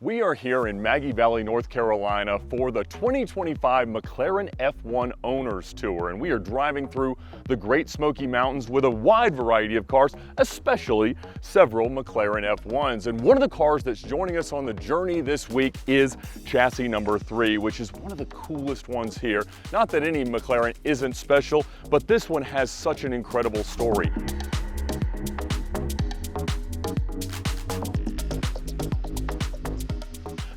We are here in Maggie Valley, North Carolina for the 2025 McLaren F1 Owners Tour, and we are driving through the Great Smoky Mountains with a wide variety of cars, especially several McLaren F1s. And one of the cars that's joining us on the journey this week is chassis number 3, which is one of the coolest ones here. Not that any McLaren isn't special, but this one has such an incredible story.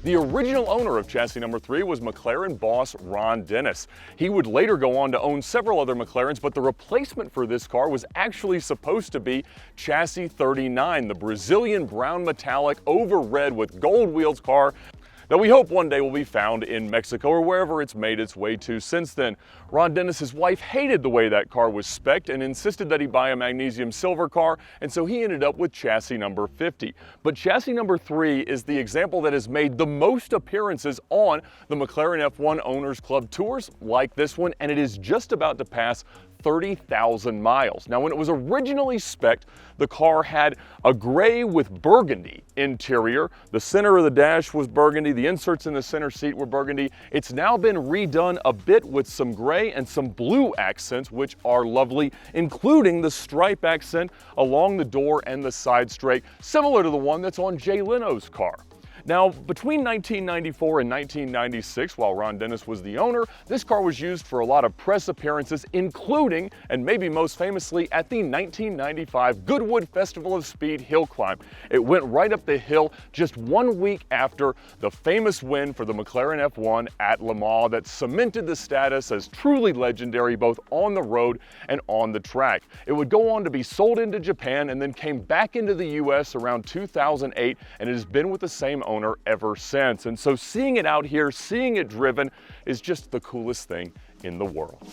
The original owner of chassis number 3 was McLaren boss Ron Dennis. He would later go on to own several other McLarens, but the replacement for this car was actually supposed to be chassis 39, the Brazilian brown metallic over red with gold wheels car that we hope one day will be found in Mexico or wherever it's made its way to since then. Ron Dennis's wife hated the way that car was spec'd and insisted that he buy a magnesium silver car, and so he ended up with chassis number 50. But chassis number 3 is the example that has made the most appearances on the McLaren F1 Owners Club tours like this one, and it is just about to pass 30,000 miles. Now, when it was originally spec'd, the car had a gray with burgundy interior. The center of the dash was burgundy. The inserts in the center seat were burgundy. It's now been redone a bit with some gray and some blue accents, which are lovely, including the stripe accent along the door and the side strake, similar to the one that's on Jay Leno's car. Now, between 1994 and 1996, while Ron Dennis was the owner, this car was used for a lot of press appearances, including, and maybe most famously, at the 1995 Goodwood Festival of Speed hill climb. It went right up the hill just 1 week after the famous win for the McLaren F1 at Le Mans that cemented the status as truly legendary both on the road and on the track. It would go on to be sold into Japan and then came back into the US around 2008, and it has been with the same owner ever since. And so seeing it out here, seeing it driven, is just the coolest thing in the world.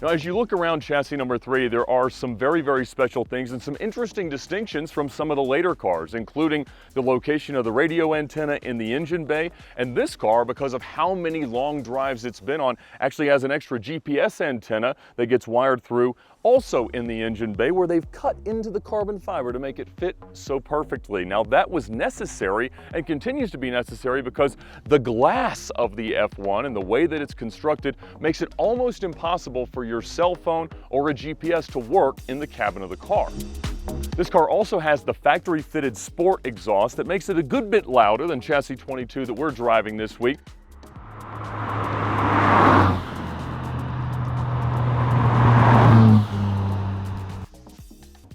Now, as you look around chassis number 3, there are some very, very special things and some interesting distinctions from some of the later cars, including the location of the radio antenna in the engine bay. And this car, because of how many long drives it's been on, actually has an extra GPS antenna that gets wired through also in the engine bay, where they've cut into the carbon fiber to make it fit so perfectly. Now, that was necessary and continues to be necessary because the glass of the F1 and the way that it's constructed makes it almost impossible for your cell phone or a GPS to work in the cabin of the car. This car also has the factory-fitted sport exhaust that makes it a good bit louder than chassis 22 that we're driving this week.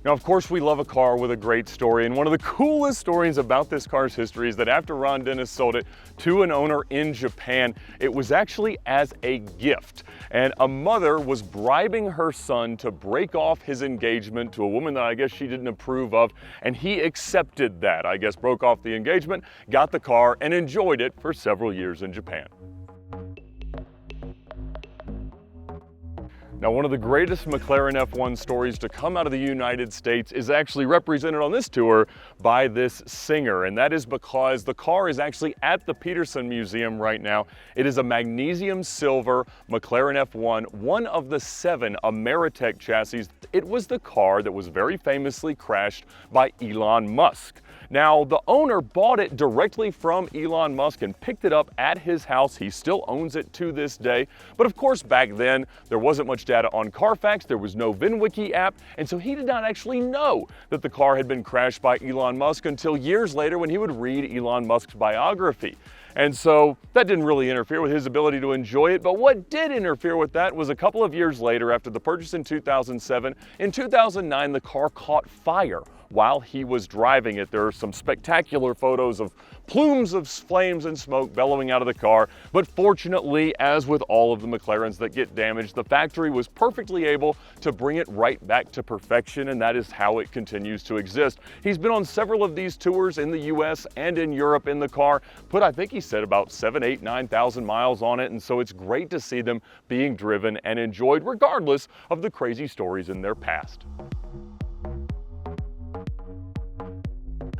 Now, of course, we love a car with a great story, and one of the coolest stories about this car's history is that after Ron Dennis sold it to an owner in Japan, it was actually as a gift. And a mother was bribing her son to break off his engagement to a woman that I guess she didn't approve of, and he accepted that. I guess broke off the engagement, got the car, and enjoyed it for several years in Japan. Now, one of the greatest McLaren F1 stories to come out of the United States is actually represented on this tour by this singer, and that is because the car is actually at the Peterson Museum right now. It is a magnesium silver McLaren F1, one of the 7 Ameritech chassis. It was the car that was very famously crashed by Elon Musk. Now, the owner bought it directly from Elon Musk and picked it up at his house. He still owns it to this day. But of course, back then, there wasn't much data on Carfax. There was no VINwiki app. And so he did not actually know that the car had been crashed by Elon Musk until years later when he would read Elon Musk's biography. And so that didn't really interfere with his ability to enjoy it. But what did interfere with that was a couple of years later, after the purchase in 2007, in 2009, the car caught fire while he was driving it. There are some spectacular photos of plumes of flames and smoke bellowing out of the car. But fortunately, as with all of the McLarens that get damaged, the factory was perfectly able to bring it right back to perfection, and that is how it continues to exist. He's been on several of these tours in the US and in Europe in the car, put, I think he said, about 7,000, 8,000, 9,000 miles on it, and so it's great to see them being driven and enjoyed regardless of the crazy stories in their past.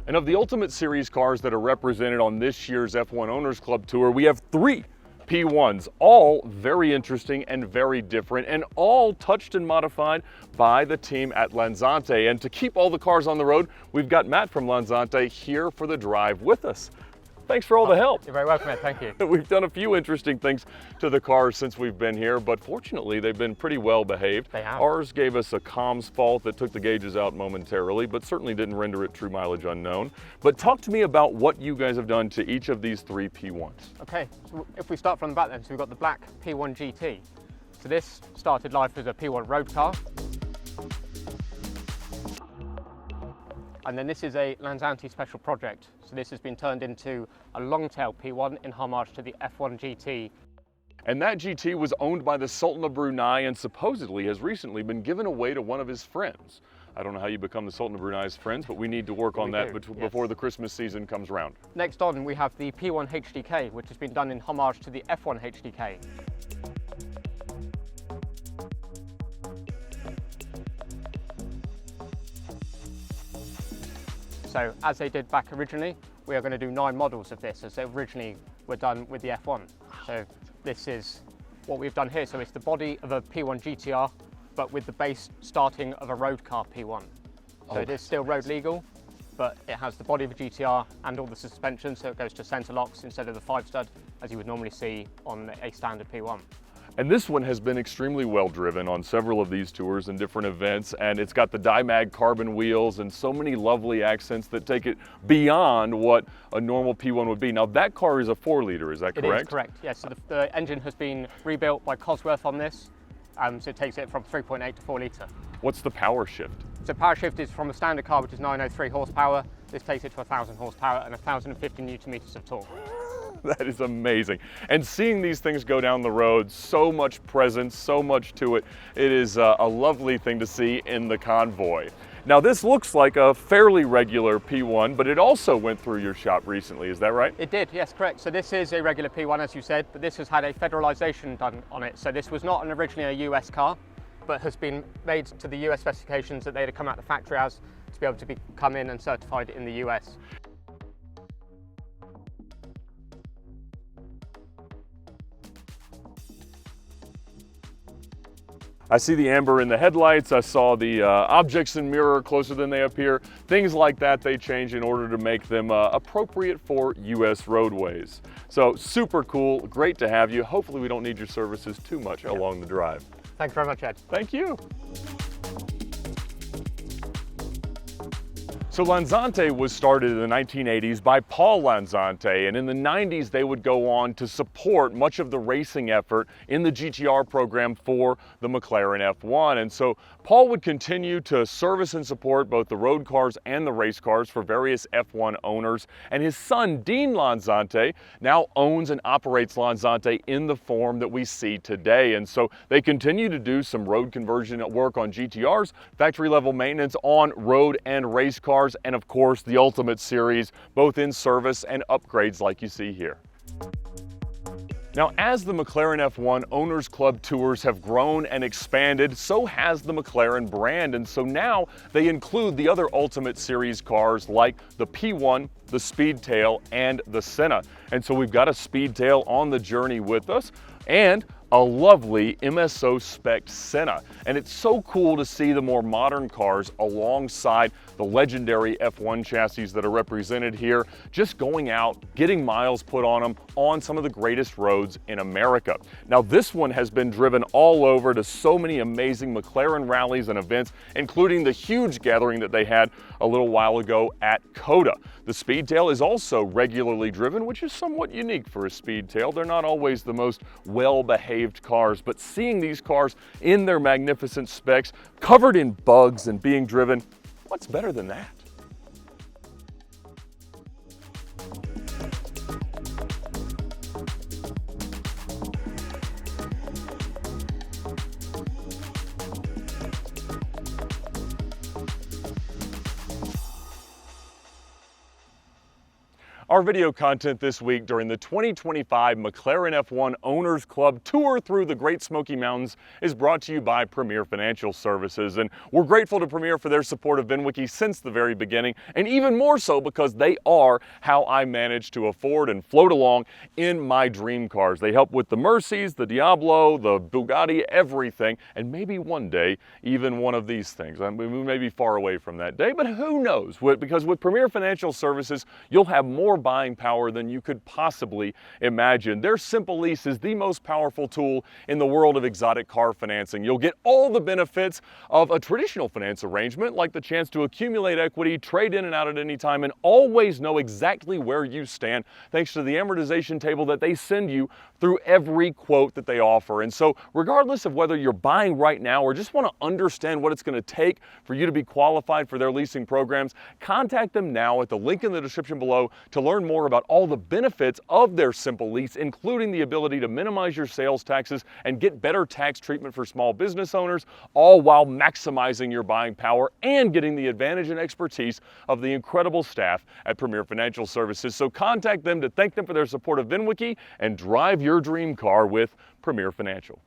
And of the Ultimate Series cars that are represented on this year's F1 Owners Club Tour, we have 3 P1s, all very interesting and very different, and all touched and modified by the team at Lanzante. And to keep all the cars on the road, we've got Matt from Lanzante here for the drive with us. Thanks for all the help. You're very welcome, Ed. Thank you. We've done a few interesting things to the cars since we've been here, but fortunately they've been pretty well behaved. They have. Ours gave us a comms fault that took the gauges out momentarily, but certainly didn't render it true mileage unknown. But talk to me about what you guys have done to each of these three P1s. Okay, so if we start from the back then, so we've got the black P1 GT. So this started life as a P1 road car. And then this is a Lanzante special project. So this has been turned into a long-tail P1 in homage to the F1 GT. And that GT was owned by the Sultan of Brunei and supposedly has recently been given away to one of his friends. I don't know how you become the Sultan of Brunei's friends, but we need to work on that before the Christmas season comes around. Next on, we have the P1 HDK, which has been done in homage to the F1 HDK. So as they did back originally, we are going to do 9 models of this, as they originally were done with the F1. So this is what we've done here. So it's the body of a P1 GTR, but with the base starting of a road car P1. So it is still road legal, but it has the body of a GTR and all the suspension, so it goes to center locks instead of the 5-stud, as you would normally see on a standard P1. And this one has been extremely well driven on several of these tours and different events, and it's got the Dimag carbon wheels and so many lovely accents that take it beyond what a normal P1 would be. Now that car is a 4-liter, is that correct? It is correct, yes. So the engine has been rebuilt by Cosworth on this, so it takes it from 3.8 to 4-litre. What's the power shift? So power shift is from a standard car, which is 903 horsepower. This takes it to 1,000 horsepower and 1,050 newton meters of torque. That is amazing. And seeing these things go down the road, so much presence, so much to it. It is a lovely thing to see in the convoy. Now this looks like a fairly regular P1, but it also went through your shop recently, is that right? It did, yes, correct. So this is a regular P1, as you said, but this has had a federalization done on it. So this was not originally a US car, but has been made to the US specifications that they had to come out of the factory as to be able to come in and certified in the US. I see the amber in the headlights, I saw the objects in mirror closer than they appear. Things like that they change in order to make them appropriate for US roadways. So super cool, great to have you. Hopefully we don't need your services too much along the drive. Thanks very much, Ed. Thank you. So Lanzante was started in the 1980s by Paul Lanzante, and in the 90s they would go on to support much of the racing effort in the GTR program for the McLaren F1. And so Paul would continue to service and support both the road cars and the race cars for various F1 owners. And his son, Dean Lanzante, now owns and operates Lanzante in the form that we see today. And so they continue to do some road conversion work on GTRs, factory level maintenance on road and race cars, and of course the Ultimate Series, both in service and upgrades like you see here. Now, as the McLaren F1 Owners Club Tours have grown and expanded, so has the McLaren brand, and so now they include the other Ultimate Series cars like the P1, the Speedtail, and the Senna. And so we've got a Speedtail on the journey with us, and a lovely MSO spec Senna. And it's so cool to see the more modern cars alongside the legendary F1 chassis that are represented here, just going out, getting miles put on them on some of the greatest roads in America. Now this one has been driven all over to so many amazing McLaren rallies and events, including the huge gathering that they had a little while ago at COTA. The Speedtail is also regularly driven, which is somewhat unique for a Speedtail. They're not always the most well-behaved cars, but seeing these cars in their magnificent specs, covered in bugs and being driven, what's better than that? Our video content this week during the 2025 McLaren F1 Owners Club Tour through the Great Smoky Mountains is brought to you by Premier Financial Services. And we're grateful to Premier for their support of VINwiki since the very beginning, and even more so because they are how I manage to afford and float along in my dream cars. They help with the Mercedes, the Diablo, the Bugatti, everything, and maybe one day even one of these things. I mean, we may be far away from that day, but who knows? Because with Premier Financial Services, you'll have more buying power than you could possibly imagine. Their simple lease is the most powerful tool in the world of exotic car financing. You'll get all the benefits of a traditional finance arrangement, like the chance to accumulate equity, trade in and out at any time, and always know exactly where you stand thanks to the amortization table that they send you through every quote that they offer. And so regardless of whether you're buying right now or just want to understand what it's going to take for you to be qualified for their leasing programs, contact them now at the link in the description below to learn more about all the benefits of their simple lease, including the ability to minimize your sales taxes and get better tax treatment for small business owners, all while maximizing your buying power and getting the advantage and expertise of the incredible staff at Premier Financial Services. So contact them to thank them for their support of VINwiki and drive your dream car with Premier Financial.